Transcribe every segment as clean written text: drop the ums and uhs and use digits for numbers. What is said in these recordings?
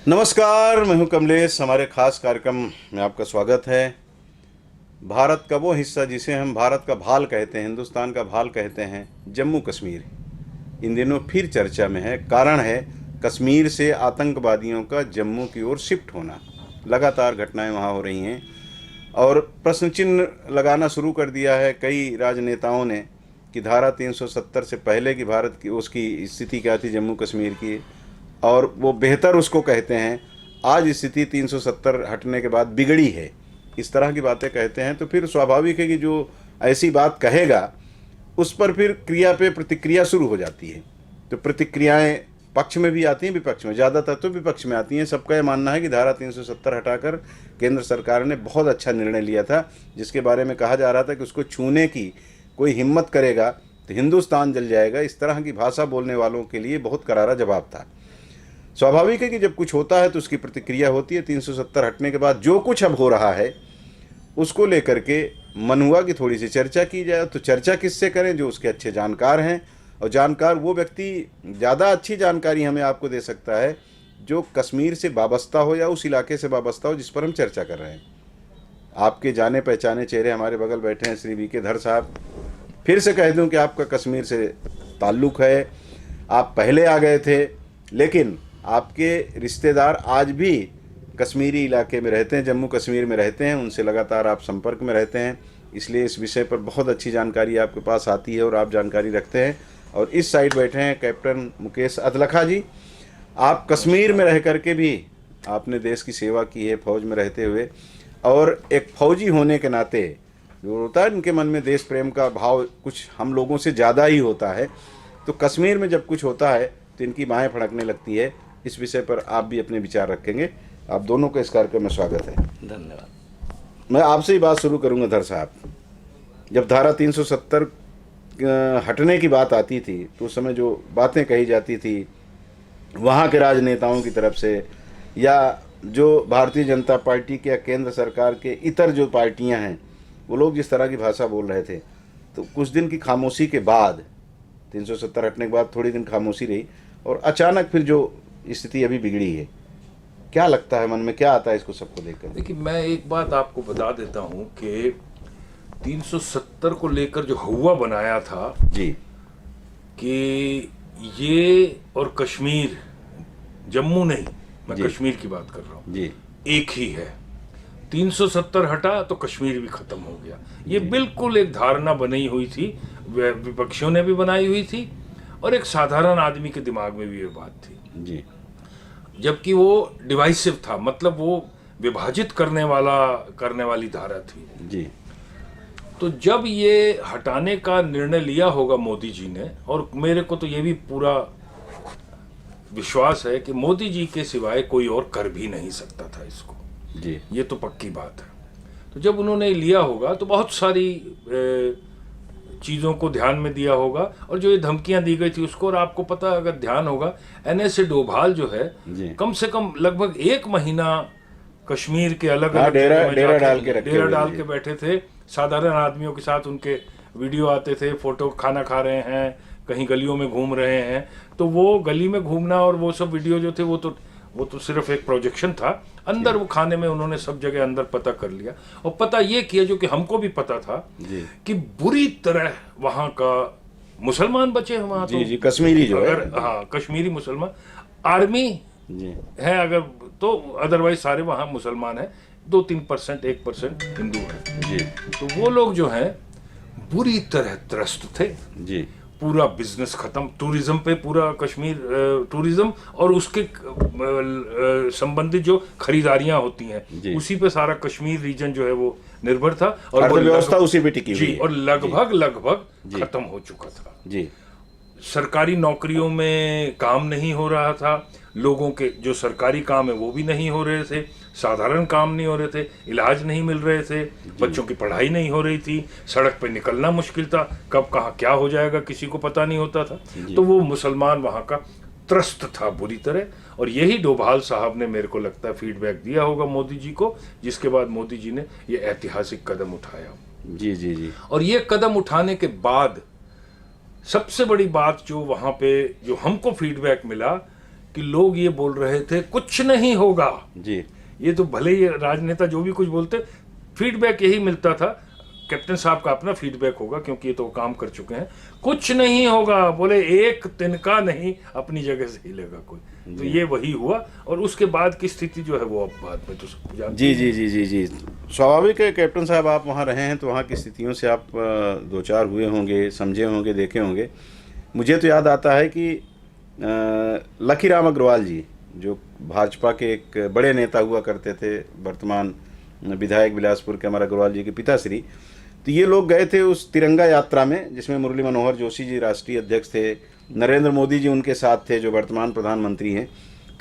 नमस्कार, मैं हूं कमलेश। हमारे खास कार्यक्रम में आपका स्वागत है। भारत का वो हिस्सा जिसे हम भारत का भाल कहते हैं, हिंदुस्तान का भाल कहते हैं, जम्मू कश्मीर इन दिनों फिर चर्चा में है। कारण है कश्मीर से आतंकवादियों का जम्मू की ओर शिफ्ट होना। लगातार घटनाएं वहां हो रही हैं और प्रश्न चिन्ह लगाना शुरू कर दिया है कई राजनेताओं ने कि धारा 370 से पहले की भारत की उसकी स्थिति क्या थी जम्मू कश्मीर की, और वो बेहतर उसको कहते हैं। आज स्थिति 370 हटने के बाद बिगड़ी है, इस तरह की बातें कहते हैं। तो फिर स्वाभाविक है कि जो ऐसी बात कहेगा उस पर फिर क्रिया पे प्रतिक्रिया शुरू हो जाती है। तो प्रतिक्रियाएं पक्ष में भी आती हैं, विपक्ष में, ज़्यादातर तो विपक्ष में आती हैं। सबका ये मानना है कि धारा 370 हटाकर केंद्र सरकार ने बहुत अच्छा निर्णय लिया था, जिसके बारे में कहा जा रहा था कि उसको छूने की कोई हिम्मत करेगा तो हिंदुस्तान जल जाएगा। इस तरह की भाषा बोलने वालों के लिए बहुत करारा जवाब था। स्वाभाविक है कि जब कुछ होता है तो उसकी प्रतिक्रिया होती है। 370 हटने के बाद जो कुछ अब हो रहा है उसको लेकर के मन हुआ कि थोड़ी सी चर्चा की जाए। तो चर्चा किससे करें? जो उसके अच्छे जानकार हैं, और जानकार वो व्यक्ति ज़्यादा अच्छी जानकारी हमें आपको दे सकता है जो कश्मीर से वाबस्ता हो या उस इलाके से वाबस्ता हो जिस पर हम चर्चा कर रहे हैं। आपके जाने पहचाने चेहरे हमारे बगल बैठे हैं, श्री वी.के. धर साहब। फिर से कह दूं कि आपका कश्मीर से ताल्लुक़ है, आप पहले आ गए थे, लेकिन आपके रिश्तेदार आज भी कश्मीरी इलाके में रहते हैं, जम्मू कश्मीर में रहते हैं, उनसे लगातार आप संपर्क में रहते हैं, इसलिए इस विषय पर बहुत अच्छी जानकारी आपके पास आती है और आप जानकारी रखते हैं। और इस साइड बैठे हैं कैप्टन मुकेश अदलखा जी। आप कश्मीर में रह कर के भी आपने देश की सेवा की है फौज में रहते हुए, और एक फौजी होने के नाते जो होता है इनके मन में देश प्रेम का भाव कुछ हम लोगों से ज़्यादा ही होता है। तो कश्मीर में जब कुछ होता है तो इनकी बाहें फड़कने लगती है। इस विषय पर आप भी अपने विचार रखेंगे। आप दोनों का इस कार्यक्रम में स्वागत है। धन्यवाद। मैं आपसे ही बात शुरू करूंगा धर साहब। जब धारा 370 हटने की बात आती थी तो उस समय जो बातें कही जाती थी वहाँ के राजनेताओं की तरफ से, या जो भारतीय जनता पार्टी के या केंद्र सरकार के इतर जो पार्टियाँ हैं, वो लोग जिस तरह की भाषा बोल रहे थे, तो कुछ दिन की खामोशी के बाद 370 हटने के बाद थोड़ी दिन खामोशी रही और अचानक फिर जो स्थिति अभी बिगड़ी है। क्या लगता है, मन में क्या आता है इसको सबको देखकर? देखिए, मैं एक बात आपको बता देता हूं कि 370 को लेकर जो हवा बनाया था जी कि ये और कश्मीर, जम्मू नहीं, मैं जी कश्मीर की बात कर रहा हूं, जी एक ही है। 370 हटा तो कश्मीर भी खत्म हो गया। ये बिल्कुल एक धारणा बनी हुई थी, विपक्षियों ने भी बनाई हुई थी और एक साधारण आदमी के दिमाग में भी ये बात थी जी। जबकि वो डिवाइसिव था, मतलब वो विभाजित करने वाली धारा थी जी। तो जब ये हटाने का निर्णय लिया होगा मोदी जी ने, और मेरे को तो ये भी पूरा विश्वास है कि मोदी जी के सिवाय कोई और कर भी नहीं सकता था इसको जी। ये तो पक्की बात है। तो जब उन्होंने लिया होगा तो बहुत सारी चीज़ों को ध्यान में दिया होगा, और जो ये धमकियां दी गई थी उसको, और आपको पता अगर ध्यान होगा, एनएसए डोभाल जो है कम से कम लगभग 1 महीना कश्मीर के अलग अलग डेरा डेरा डाल के बैठे थे। साधारण आदमियों के साथ उनके वीडियो आते थे, फोटो, खाना खा रहे हैं, कहीं गलियों में घूम रहे हैं। तो वो गली में घूमना और वो सब वीडियो जो थे वो तो सिर्फ एक प्रोजेक्शन था। अंदर वो खाने में उन्होंने सब जगह अंदर पता कर लिया, और पता ये किया जो कि हमको भी पता था कि बुरी तरह वहाँ का मुसलमान बचे हैं वहाँ। जी जी, कश्मीरी जो है, हाँ, कश्मीरी मुसलमान आर्मी जी है अगर, तो अदरवाइज सारे वहाँ मुसलमान हैं। 2-3%, 1% हिंदू हैं जी तो वो लोग जो हैं बुरी तरह त्रस्त थे। जी। पूरा बिजनेस खत्म, टूरिज्म पे पूरा कश्मीर, टूरिज्म और उसके संबंधित जो खरीदारियां होती हैं उसी पे सारा कश्मीर रीजन जो है वो निर्भर था, और अर्थव्यवस्था उसी पे टिकी हुई है। और लगभग खत्म हो चुका था जी। सरकारी नौकरियों में काम नहीं हो रहा था, लोगों के जो सरकारी काम है वो भी नहीं हो रहे थे, साधारण काम नहीं हो रहे थे, इलाज नहीं मिल रहे थे, बच्चों की पढ़ाई नहीं हो रही थी, सड़क पे निकलना मुश्किल था, कब कहाँ क्या हो जाएगा किसी को पता नहीं होता था। तो वो मुसलमान वहाँ का त्रस्त था बुरी तरह, और यही डोभाल साहब ने मेरे को लगता है फीडबैक दिया होगा मोदी जी को, जिसके बाद मोदी जी ने ये ऐतिहासिक कदम उठाया। जी जी जी। और ये कदम उठाने के बाद सबसे बड़ी बात जो वहाँ पे जो हमको फीडबैक मिला कि लोग ये बोल रहे थे कुछ नहीं होगा। जी ये तो भले ही राजनेता जो भी कुछ बोलते, फीडबैक यही मिलता था, कैप्टन साहब का अपना फीडबैक होगा क्योंकि ये तो काम कर चुके हैं, कुछ नहीं होगा, बोले एक तिनका नहीं अपनी जगह से हिलेगा कोई। तो ये वही हुआ, और उसके बाद की स्थिति जो है वो अब बाद में तो सब जानते जी हैं। जी जी जी जी स्वाभाविक है कैप्टन साहब, आप वहाँ रहे हैं तो वहाँ की स्थितियों से आप दो चार हुए होंगे, समझे होंगे, देखे होंगे। मुझे तो याद आता है कि लकी राम अग्रवाल जी जो भाजपा के एक बड़े नेता हुआ करते थे, वर्तमान विधायक बिलासपुर के अमर अग्रवाल जी के पिताश्री, तो ये लोग गए थे उस तिरंगा यात्रा में जिसमें मुरली मनोहर जोशी जी राष्ट्रीय अध्यक्ष थे, नरेंद्र मोदी जी उनके साथ थे जो वर्तमान प्रधानमंत्री हैं।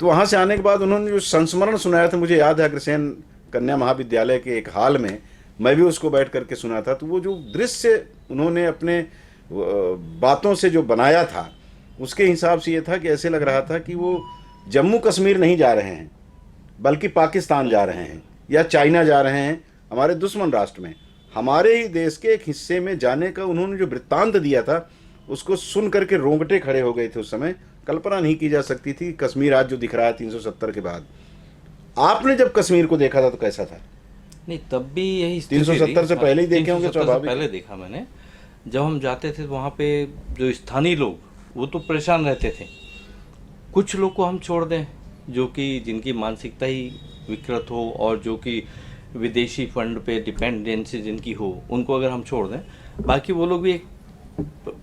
तो वहाँ से आने के बाद उन्होंने जो संस्मरण सुनाया था, मुझे याद है अग्रसेन कन्या महाविद्यालय के एक हाल में मैं भी उसको बैठ करके सुना था। तो वो जो दृश्य उन्होंने अपने बातों से जो बनाया था उसके हिसाब से ये था कि ऐसे लग रहा था कि वो जम्मू कश्मीर नहीं जा रहे हैं बल्कि पाकिस्तान जा रहे हैं या चाइना जा रहे हैं, हमारे दुश्मन राष्ट्र में, हमारे ही देश के एक हिस्से में जाने का उन्होंने जो वृत्तांत दिया था उसको सुन करके रोंगटे खड़े हो गए थे। उस समय कल्पना नहीं की जा सकती थी कश्मीर आज जो दिख रहा है 370 के बाद। आपने जब कश्मीर को देखा था तो कैसा था? नहीं, तब भी यही स्थिति 370 से थी। पहले ही देखे होंगे 370 से स्वाभाविक। पहले देखा मैंने। जब हम जाते थे वहाँ पे जो स्थानीय लोग वो तो परेशान रहते थे। कुछ लोग को हम छोड़ दें जो कि जिनकी मानसिकता ही विकृत हो और जो कि विदेशी फंड पे डिपेंडेंसी जिनकी हो, उनको अगर हम छोड़ दें, बाकी वो लोग भी एक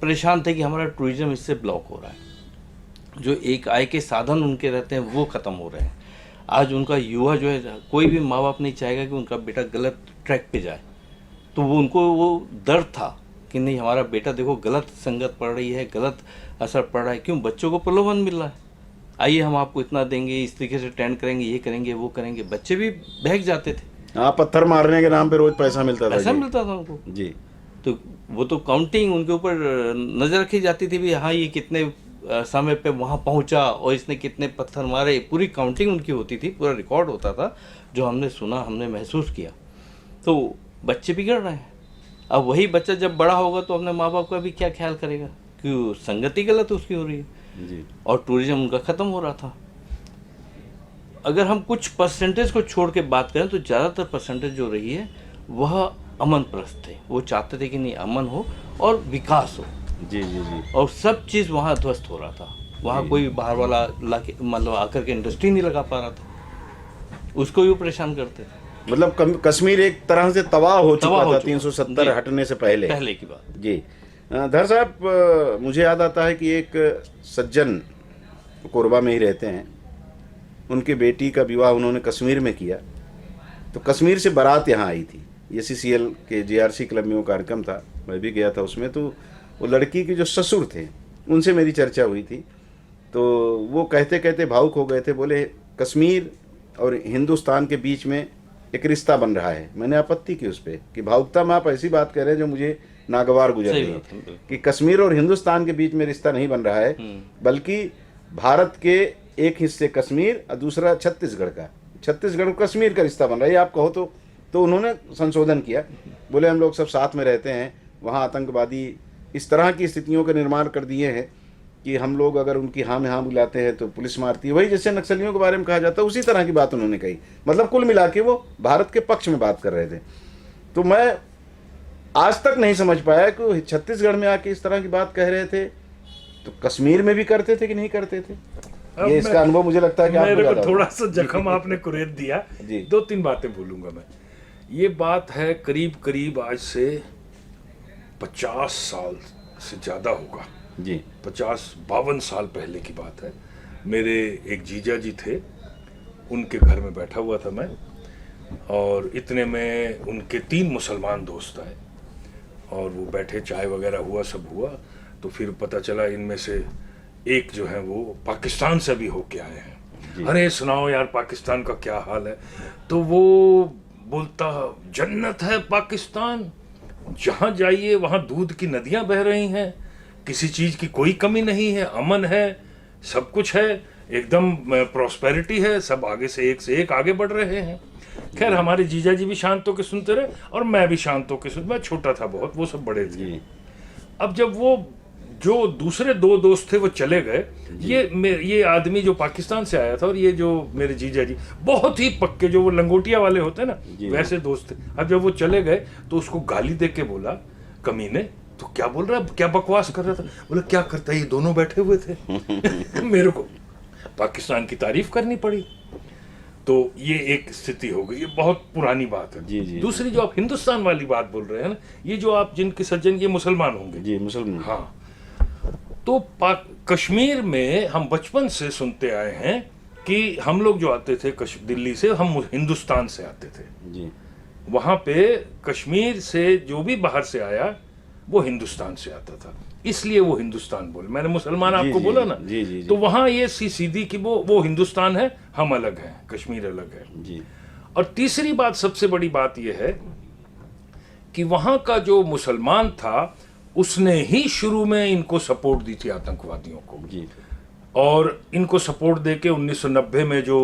परेशान थे कि हमारा टूरिज्म इससे ब्लॉक हो रहा है। जो एक आय के साधन उनके रहते हैं वो ख़त्म हो रहे हैं। आज उनका युवा जो है, कोई भी माँ बाप नहीं चाहेगा कि उनका बेटा गलत ट्रैक पे जाए। तो वो उनको वो डर था कि नहीं हमारा बेटा देखो गलत संगत पड़ रही है, गलत असर पड़ रहा है। क्यों? बच्चों को प्रलोभन मिल रहा है, आइए हम आपको इतना देंगे, इस तरीके से टेंड करेंगे, ये करेंगे, वो करेंगे। बच्चे भी बहक जाते थे। हाँ, पत्थर मारने के नाम पे रोज पैसा मिलता था। पैसा जी मिलता था उनको। जी। तो वो तो काउंटिंग उनके ऊपर नज़र रखी जाती थी भी हाँ ये कितने समय पे वहाँ पहुँचा और इसने कितने पत्थर मारे, पूरी काउंटिंग उनकी होती थी, पूरा रिकॉर्ड होता था जो हमने सुना, हमने महसूस किया। तो बच्चे बिगड़ रहे हैं। अब वही बच्चा जब बड़ा होगा तो अपने माँ बाप का भी क्या ख्याल करेगा कि संगति गलत उसकी हो रही है जी। और टूरिज्म उनका ख़त्म हो रहा था। अगर हम कुछ परसेंटेज को छोड़ के बात करें तो ज़्यादातर परसेंटेज जो रही है वह अमन प्रस्त थे। वो चाहते थे कि नहीं अमन हो और विकास हो। जी जी जी। और सब चीज़ वहाँ ध्वस्त हो रहा था। वहाँ कोई बाहर वाला मतलब आकर के इंडस्ट्री नहीं लगा पा रहा था, उसको भी परेशान करते थे। मतलब कश्मीर एक तरह से तबाह हो चुका था 370 जी। हटने से पहले की बात। जी। धर साहब, मुझे याद आता है कि एक सज्जन कोरबा में ही रहते हैं, उनकी बेटी का विवाह उन्होंने कश्मीर में किया। तो कश्मीर से बारात यहाँ आई थी, ACCL के JRC क्लब में वो कार्यक्रम था, मैं भी गया था उसमें। तो वो लड़की के जो ससुर थे उनसे मेरी चर्चा हुई थी। तो वो कहते कहते भावुक हो गए थे, बोले कश्मीर और हिंदुस्तान के बीच में एक रिश्ता बन रहा है। मैंने आपत्ति की उस पर कि भावुकता में आप ऐसी बात कह रहे हैं जो मुझे नागवार गुजर रही है कि कश्मीर और हिंदुस्तान के बीच में रिश्ता नहीं बन रहा है, बल्कि भारत के एक हिस्से कश्मीर और दूसरा छत्तीसगढ़ कश्मीर का रिश्ता बन रहा है, आप कहो तो उन्होंने संशोधन किया। बोले हम लोग सब साथ में रहते हैं, वहाँ आतंकवादी इस तरह की स्थितियों का निर्माण कर दिए हैं कि हम लोग अगर उनकी हाँ में हाँ बुलाते हैं तो पुलिस मारती है। वही जैसे नक्सलियों के बारे में कहा जाता है, उसी तरह की बात उन्होंने कही। मतलब कुल मिला के वो भारत के पक्ष में बात कर रहे थे। तो मैं आज तक नहीं समझ पाया कि छत्तीसगढ़ में आके इस तरह की बात कह रहे थे तो कश्मीर में भी करते थे कि नहीं करते थे। ये इसका अनुभव मुझे लगता है कि मेरे आपको को थोड़ा सा जख्म आपने कुरेद दिया। जी। 2-3 बातें बोलूंगा मैं। ये बात है करीब करीब आज से 50 साल से ज़्यादा होगा जी। 50-52 साल पहले की बात है। मेरे एक जीजा जी थे, उनके घर में बैठा हुआ था मैं, और इतने में उनके 3 मुसलमान दोस्त आए और वो बैठे, चाय वगैरह हुआ, सब हुआ। तो फिर पता चला इनमें से एक जो है वो पाकिस्तान से भी होके आए हैं। अरे सुनाओ यार पाकिस्तान का क्या हाल है। तो वो बोलता जन्नत है पाकिस्तान, जहाँ जाइए वहाँ दूध की नदियाँ बह रही हैं, किसी चीज़ की कोई कमी नहीं है, अमन है, सब कुछ है, एकदम प्रॉस्पेरिटी है, सब आगे से एक आगे बढ़ रहे हैं। खैर हमारे जीजा जी भी शांत होकर सुनते रहे और मैं भी शांत होकर मैं छोटा था बहुत, वो सब बड़े थे। अब जब वो जो दूसरे दो दोस्त थे वो चले गए। ये आदमी जो पाकिस्तान से आया था और ये जो मेरे जीजा जी बहुत ही पक्के, जो वो लंगोटिया वाले होते हैं ना वैसे दोस्त थे। अब जब वो चले गए तो उसको गाली दे के बोला, कमीने तो क्या बोल रहा है, क्या बकवास कर रहा था। बोला क्या करता है, ये दोनों बैठे हुए थे। मेरे को पाकिस्तान की तारीफ करनी पड़ी। तो ये एक स्थिति हो गई, ये बहुत पुरानी बात है। जी। दूसरी जो आप हिंदुस्तान वाली बात बोल रहे हैं ना, ये जो आप जिनके सज्जन ये मुसलमान होंगे जी, मुसलमान। हाँ, तो कश्मीर में हम बचपन से सुनते आए हैं कि हम लोग जो आते थे दिल्ली से, हम हिंदुस्तान से आते थे जी। वहां पे कश्मीर से जो भी बाहर से आया वो हिंदुस्तान से आता था, इसलिए वो हिंदुस्तान बोले। मैंने मुसलमान आपको बोला ना, तो वहां ये सीधी कि वो हिंदुस्तान है, हम अलग हैं, कश्मीर अलग है जी। और तीसरी बात, सबसे बड़ी बात यह है कि वहां का जो मुसलमान था उसने ही शुरू में इनको सपोर्ट दी थी आतंकवादियों को जी। और इनको सपोर्ट देके 1990 में जो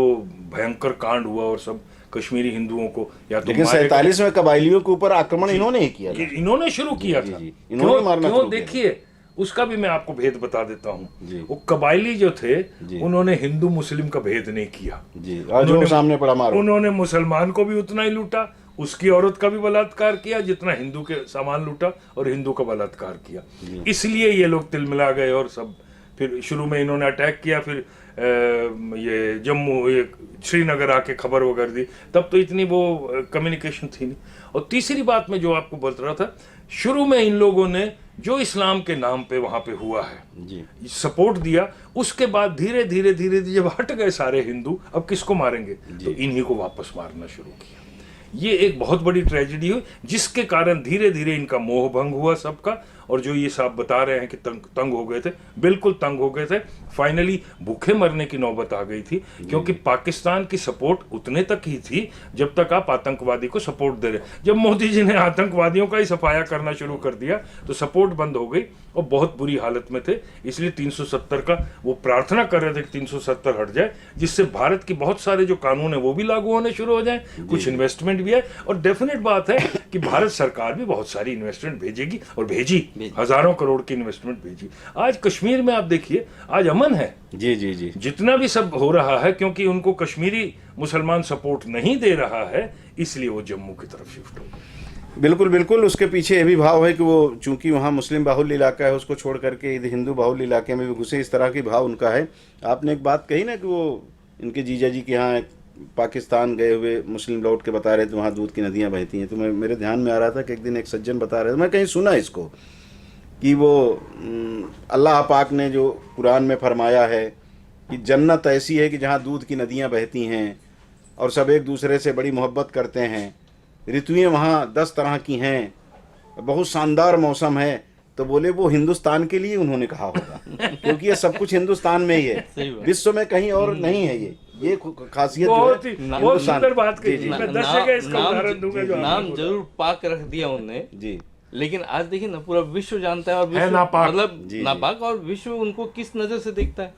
भयंकर कांड हुआ और सब कश्मीरी हिंदुओं को या तो लेकिन 47 में कबाइलियों के ऊपर आक्रमण इन्होंने ही किया था। इन्होंने शुरू किया था। इन्होंने मारना शुरू किया। देखिए, उसका भी मैं आपको भेद बता देता जी। हूँ। वो कबाइली जो थे उन्होंने हिंदू मुस्लिम का भेद नहीं किया जी, और जो सामने पड़ा मारो। उन्होंने मुसलमान को भी उतना ही लूटा, उसकी औरत का भी बलात्कार किया जितना हिंदू के सामान लूटा, और हिंदू का बलात्कार किया। इसलिए ये लोग तिलमिला गए और सब, फिर शुरू में इन्होंने अटैक किया, फिर ये जम्मू, ये श्रीनगर आके खबर वगैरह दी, तब तो इतनी वो कम्युनिकेशन थी नहीं। और तीसरी बात में जो आपको बोल रहा था, शुरू में इन लोगों ने जो इस्लाम के नाम पे वहां पे हुआ है जी, सपोर्ट दिया, उसके बाद धीरे धीरे जब हट गए सारे हिंदू, अब किसको मारेंगे, तो इन्हीं को वापस मारना शुरू किया। ये एक बहुत बड़ी ट्रेजेडी हुई, जिसके कारण धीरे धीरे इनका मोह भंग हुआ सबका। और जो ये साहब बता रहे हैं कि तंग हो गए थे, बिल्कुल तंग हो गए थे। फाइनली भूखे मरने की नौबत आ गई थी, क्योंकि पाकिस्तान की सपोर्ट उतने तक ही थी जब तक आप आतंकवादी को सपोर्ट दे रहे। जब मोदी जी ने आतंकवादियों का ही सफाया करना शुरू कर दिया तो सपोर्ट बंद हो गई और बहुत बुरी हालत में थे। इसलिए 370 का वो प्रार्थना कर रहे थे कि 370 हट जाए, जिससे भारत की बहुत सारे जो कानून है वो भी लागू होने शुरू हो जाए, कुछ इन्वेस्टमेंट भी है। और डेफिनेट बात है कि भारत सरकार भी बहुत सारी इन्वेस्टमेंट भेजेगी, और भेजी, हजारों करोड़ की इन्वेस्टमेंट भेजी। आज कश्मीर में आप देखिए, आज अमन है। जी जी जी। जितना भी सब हो रहा है, क्योंकि उनको कश्मीरी मुसलमान सपोर्ट नहीं दे रहा है, इसलिए वो जम्मू की तरफ शिफ्ट हो गए। बिल्कुल बिल्कुल। उसके पीछे ये भी भाव है कि वो चूंकि वहाँ मुस्लिम बाहुल्य इलाका है, उसको छोड़ करके इधर हिंदू बाहुल्य इलाके में भी घुसे, इस तरह की भाव उनका है। आपने एक बात कही ना कि वो इनके जीजा जी के यहाँ पाकिस्तान गए हुए मुस्लिम लौट के बता रहे थे वहाँ दूध की नदियाँ बहती हैं, तो मेरे ध्यान में आ रहा था कि एक दिन एक सज्जन बता रहे थे, मैं कहीं सुना इसको, कि वो अल्लाह पाक ने जो कुरान में फरमाया है कि जन्नत ऐसी है कि जहाँ दूध की नदियाँ बहती हैं और सब एक दूसरे से बड़ी मोहब्बत करते हैं, ऋतुएं वहाँ 10 तरह की हैं, बहुत शानदार मौसम है। तो बोले वो हिंदुस्तान के लिए उन्होंने कहा होगा, क्योंकि ये सब कुछ हिंदुस्तान में ही है, विश्व में कहीं और नहीं है। ये खासियत बहुत जो है बहुत सुंदर बात कही। मैं 10 जगह इसका उदाहरण दूंगा जो नाम जरूर पाक रख दिया उन्होंने जी, लेकिन आज देखिए ना पूरा विश्व जानता है, और विश्व नापाक। मतलब जी, नापाक, और विश्व उनको किस नजर से देखता है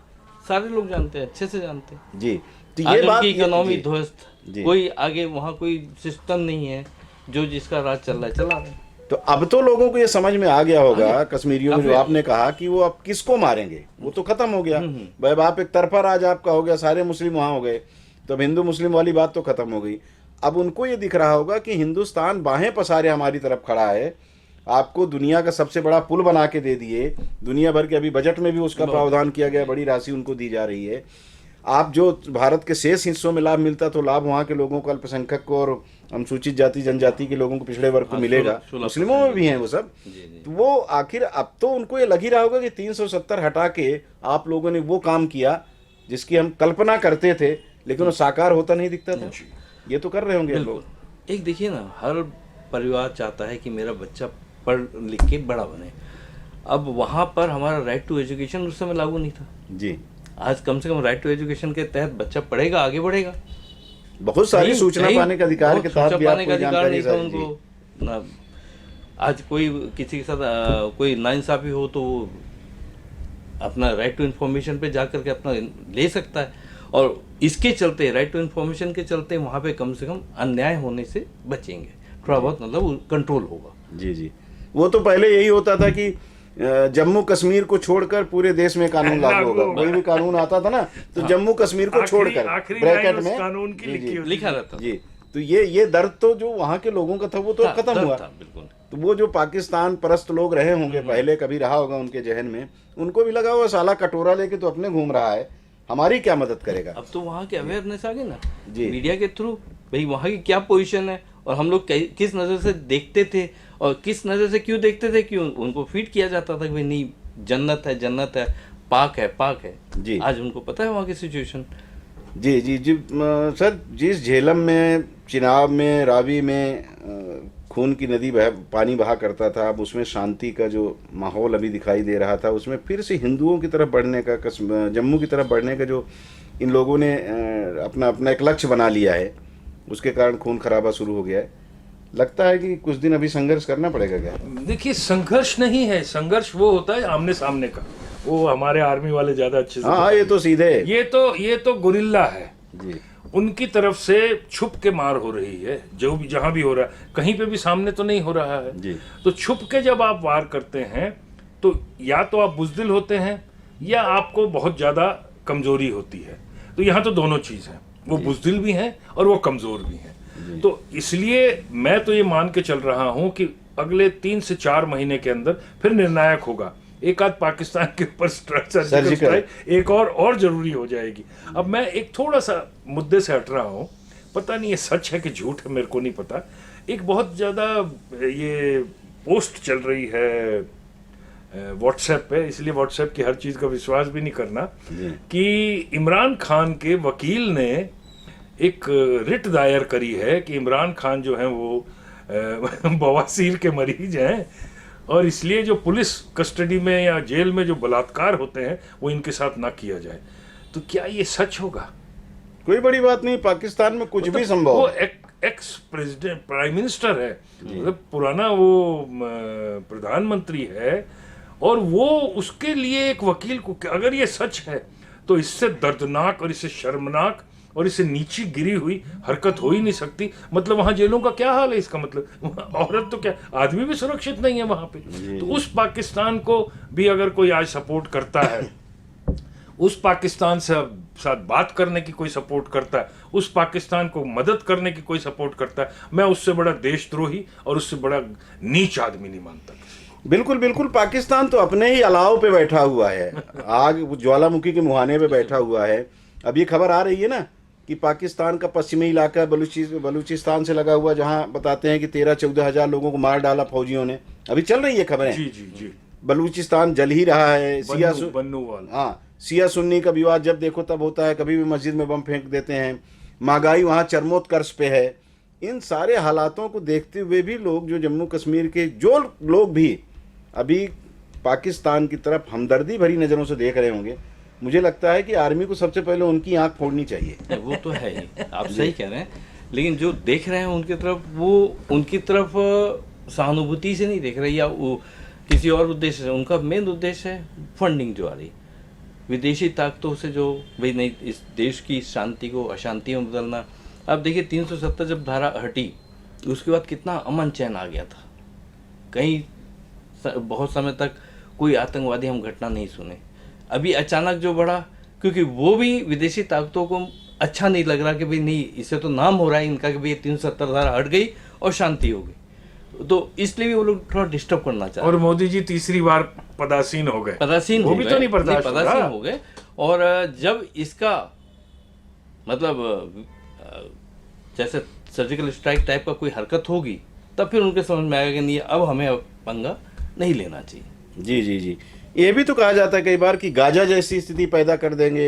सारे लोग जानते हैं, अच्छे से जानते हैं। जी। तो आज ये बात, उनकी इकोनॉमी जी, ध्वस्त, जी। कोई आगे वहाँ कोई सिस्टम नहीं है, जो जिसका राज चल रहा है चला रहे हैं। तो अब तो लोगों को ये समझ में आ गया होगा कश्मीरियों में, जो आपने कहा कि वो अब किसको मारेंगे, वो तो खत्म हो गया भाई। आप एक तरफा राज आपका हो गया, सारे मुस्लिम वहाँ हो गए, तो अब हिंदू मुस्लिम वाली बात तो खत्म हो गई। अब उनको ये दिख रहा होगा कि हिंदुस्तान बाहें पसारे हमारी तरफ खड़ा है, आपको दुनिया का सबसे बड़ा पुल बना के दे दिए, दुनिया भर के अभी बजट में भी उसका प्रावधान किया गया, बड़ी राशि उनको दी जा रही है। आप जो भारत के शेष हिस्सों में लाभ मिलता, तो लाभ वहाँ के लोगों को, अल्पसंख्यक को और अनुसूचित जाति जनजाति के लोगों को, पिछड़े वर्ग को मिलेगा, मुस्लिमों में भी हैं वो सब। तो वो आखिर अब तो उनको ये लग ही रहा होगा कि 370 हटा के आप लोगों ने वो काम किया जिसकी हम कल्पना करते थे, लेकिन वो साकार होता नहीं दिखता था। ये तो कर रहे होंगे लोग। एक देखिए ना, हर परिवार चाहता है कि मेरा बच्चा पढ़ लिख के बड़ा बने। अब वहाँ पर हमारा राइट टू एजुकेशन उस समय लागू नहीं था जी। आज कम से कम राइट टू एजुकेशन के तहत बच्चा पढ़ेगा, आगे बढ़ेगा। बहुत सारी सूचना पाने का अधिकार के तहत भी आपको जानकारी है उनको ना। आज कोई किसी के साथ कोई नाइंसाफी हो तो वो अपना राइट टू इन्फॉर्मेशन पे जा करके अपना ले सकता है, और इसके चलते, राइट टू इन्फॉर्मेशन के चलते वहाँ पे कम से कम अन्याय होने से बचेंगे, थोड़ा बहुत मतलब कंट्रोल होगा। जी जी। वो तो पहले यही होता था कि जम्मू कश्मीर को छोड़कर पूरे देश में कानून लागू होगा। कोई भी कानून आता था ना तो जम्मू कश्मीर को छोड़कर ब्रैकेट में कानून की लिखा रहता जी। तो ये दर्द तो जो वहाँ के लोगों का था वो तो खत्म हुआ। बिल्कुल। तो वो जो पाकिस्तान परस्त लोग रहे होंगे पहले, कभी रहा होगा उनके जहन में, उनको भी लगा हुआ साला कटोरा लेके तो अपने घूम रहा है, हमारी क्या मदद करेगा। अब तो वहाँ के अवेयरनेस आ गई ना जी। मीडिया के थ्रू, भाई वहाँ की क्या पोजीशन है और हम लोग किस नज़र से देखते थे और किस नज़र से क्यों देखते थे, क्यों उनको फीड किया जाता था कि भाई नहीं जन्नत है, पाक है जी। आज उनको पता है वहाँ की सिचुएशन। जी जी जी सर, जिस झेलम में, चिनाब में, रावी में खून की नदी पानी बहा करता था, अब उसमें शांति का जो माहौल अभी दिखाई दे रहा था, उसमें फिर से हिंदुओं की तरफ बढ़ने का, जम्मू की तरफ बढ़ने का जो इन लोगों ने अपना एक लक्ष्य बना लिया है, उसके कारण खून खराबा शुरू हो गया है। लगता है कि कुछ दिन अभी संघर्ष करना पड़ेगा क्या? देखिए, संघर्ष नहीं है, संघर्ष वो होता है आमने सामने का, वो हमारे आर्मी वाले ज्यादा अच्छे से हाँ, ये तो सीधे, ये तो गुरिल्ला है जी। उनकी तरफ से छुप के मार हो रही है, जो भी जहां भी हो रहा है, कहीं पे भी सामने तो नहीं हो रहा है जी। तो छुप के जब आप वार करते हैं तो या तो आप बुजदिल होते हैं या आपको बहुत ज्यादा कमजोरी होती है। तो यहाँ तो दोनों चीज है, वो बुजदिल भी हैं और वो कमजोर भी हैं। तो इसलिए मैं तो ये मान के चल रहा हूं कि अगले 3 से 4 महीने के अंदर फिर निर्णायक होगा। एक आध पाकिस्तान के ऊपर सर्जिकल स्ट्राइक एक और जरूरी हो जाएगी। अब मैं एक थोड़ा सा मुद्दे से हट रहा हूँ, पता नहीं ये सच है कि झूठ है, मेरे को नहीं पता। एक बहुत ज़्यादा ये पोस्ट चल रही है व्हाट्सएप पे, इसलिए व्हाट्सएप की हर चीज़ का विश्वास भी नहीं करना, कि इमरान खान के वकील ने एक रिट दायर करी है कि इमरान खान जो है वो बवासीर के मरीज हैं और इसलिए जो पुलिस कस्टडी में या जेल में जो बलात्कार होते हैं वो इनके साथ ना किया जाए। तो क्या ये सच होगा? कोई बड़ी बात नहीं, पाकिस्तान में कुछ भी संभव। वो एक्स प्रेसिडेंट प्राइम मिनिस्टर है, मतलब पुराना वो प्रधानमंत्री है, और वो उसके लिए एक वकील को, अगर ये सच है तो इससे दर्दनाक और इससे शर्मनाक और इससे नीची गिरी हुई हरकत हो ही नहीं सकती। मतलब वहां जेलों का क्या हाल है, इसका मतलब औरत तो क्या, आदमी भी सुरक्षित नहीं है वहां पे। तो उस पाकिस्तान को भी अगर कोई आज सपोर्ट करता है, उस पाकिस्तान से साथ बात करने की कोई सपोर्ट करता है, उस पाकिस्तान को मदद करने की कोई सपोर्ट करता है, मैं उससे बड़ा देशद्रोही और उससे बड़ा नीच आदमी नहीं मानता। बिल्कुल बिल्कुल, पाकिस्तान तो अपने ही अलाव पे बैठा हुआ है, आग ज्वालामुखी के मुहाने पे बैठा हुआ है। अब ये खबर आ रही है ना कि पाकिस्तान का पश्चिमी इलाका बलूचिस्तान से लगा हुआ, जहां बताते हैं कि 13-14 हजार लोगों को मार डाला फौजियों ने। अभी चल रही है खबरें। जी जी जी। बलूचिस्तान जल ही रहा है। सिया सुन्नी का विवाद जब देखो तब होता है, कभी भी मस्जिद में बम फेंक देते हैं। महंगाई वहाँ चरमोत्कर्ष पे है। इन सारे हालातों को देखते हुए भी लोग, जो जम्मू कश्मीर के जो लोग भी अभी पाकिस्तान की तरफ हमदर्दी भरी नज़रों से देख रहे होंगे, मुझे लगता है कि आर्मी को सबसे पहले उनकी आंख फोड़नी चाहिए। वो तो है ही, आप सही कह रहे हैं, लेकिन जो देख रहे हैं उनकी तरफ, वो उनकी तरफ सहानुभूति से नहीं देख रहे या वो किसी और उद्देश्य से। उनका मेन उद्देश्य है फंडिंग जो आ रही विदेशी ताकतों से, जो भाई नहीं इस देश की शांति को अशांति में बदलना। अब देखिए 370 जब धारा हटी, उसके बाद कितना अमन चैन आ गया था। कहीं बहुत समय तक कोई आतंकवादी हम घटना नहीं सुने। अभी अचानक जो बढ़ा, क्योंकि वो भी विदेशी ताकतों को अच्छा नहीं लग रहा कि भाई नहीं, इससे तो नाम हो रहा है इनका कि भाई 370 धारा हट गई और शांति हो गई, तो इसलिए भी वो लोग थोड़ा डिस्टर्ब करना चाहते। और मोदी जी तीसरी बार पदासीन हो गए, वो भी तो नहीं पदासीन हो गए। और जब इसका मतलब जैसे सर्जिकल स्ट्राइक टाइप का कोई हरकत होगी, तब फिर उनके समझ में आएगा कि नहीं, अब हमें पंगा नहीं लेना चाहिए। जी जी जी। ये भी तो कहा जाता है कई बार कि गाजा जैसी स्थिति पैदा कर देंगे।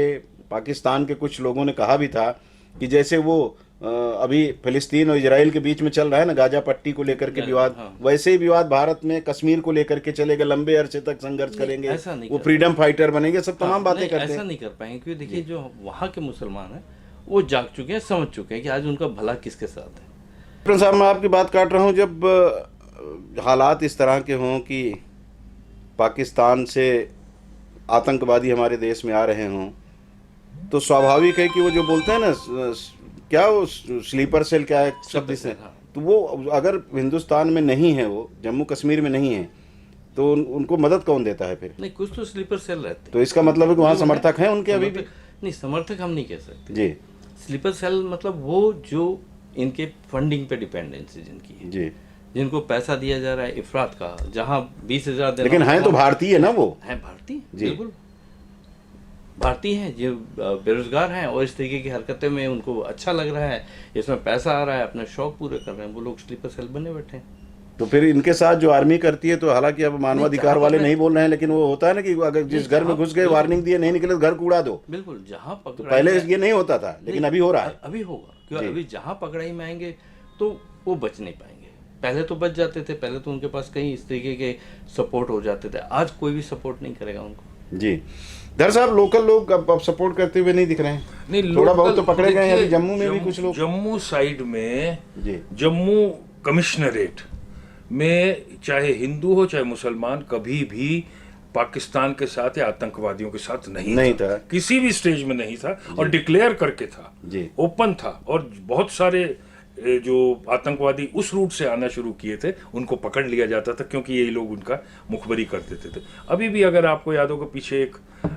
पाकिस्तान के कुछ लोगों ने कहा भी था कि जैसे वो अभी फिलिस्तीन और इजराइल के बीच में चल रहा है ना गाजा पट्टी को लेकर के विवाद, वैसे ही विवाद भारत में कश्मीर को लेकर के चलेगा। लंबे अरसे तक संघर्ष करेंगे, वो फ्रीडम फाइटर बनेंगे, सब तमाम बातें करते हैं। ऐसा नहीं कर पाएंगे, क्योंकि देखिए जो वहाँ के मुसलमान हैं वो जाग चुके हैं, समझ चुके हैं कि आज उनका भला किसके साथ है। प्रिंस साहब, मैं आपकी बात काट रहा हूँ, जब हालात इस तरह के हों कि पाकिस्तान से आतंकवादी हमारे देश में आ रहे हों, तो स्वाभाविक है कि वो जो बोलते हैं ना, क्या वो स्लीपर सेल, क्या है शब्द से, तो वो अगर हिंदुस्तान में नहीं है, वो जम्मू कश्मीर में नहीं है, तो उनको मदद कौन देता है फिर? नहीं, कुछ तो स्लीपर सेल रहते हैं। तो इसका मतलब है कि वहाँ समर्थक हैं उनके अभी भी? नहीं, समर्थक हम नहीं कह सकते जी स्लीपर सेल मतलब वो जो इनके फंडिंग पे डिपेंडेंसी जिनकी है, जी। जिनको पैसा दिया जा रहा है इफरात का, जहाँ 20,000 देना, लेकिन हैं तो भारतीय ना वो? हैं भारतीय, जी। बिल्कुल भारतीय हैं, जो बेरोजगार हैं और इस तरीके की हरकतें में उनको अच्छा लग रहा है, इसमें पैसा आ रहा है, अपने शौक पूरे कर रहे हैं, वो लोग स्लीपर सेल बने बैठे हैं। तो फिर इनके साथ जो आर्मी करती है, तो हालांकि अब मानवाधिकार वाले नहीं बोल रहे हैं, लेकिन वो होता है ना कि अगर जिस घर में घुस गए, वार्निंग दिए, नहीं निकले तो घर को उड़ा दो। बिल्कुल, जहाँ तो पकड़ाई पहले में- ये नहीं होता था, लेकिन अभी हो रहा है। अभी होगा, क्यों? जी। अभी जहाँ पकड़ाई में आएंगे तो वो बच नहीं पाएंगे। पहले तो बच जाते थे, पहले तो उनके पास कहीं इस तरीके के सपोर्ट हो जाते थे, आज कोई भी सपोर्ट नहीं करेगा उनको। जी दर साहब, लोकल लोग अब सपोर्ट करते हुए नहीं दिख रहे हैं। नहीं, थोड़ा लोकल- बहुत तो पकड़े गए हैं, अभी देखिए, जम्मू में भी कुछ लोग। जम्मू साइड में जी जम्मू कमिश्नरेट में चाहे हिंदू हो चाहे मुसलमान कभी भी पाकिस्तान के साथ या आतंकवादियों के साथ नहीं था। किसी भी स्टेज में नहीं था, और डिक्लेयर करके था, जी ओपन था, और बहुत सारे जो आतंकवादी उस रूट से आना शुरू किए थे उनको पकड़ लिया जाता था, क्योंकि यही लोग उनका मुखबरी कर देते थे। अभी भी अगर आपको याद होगा, पीछे एक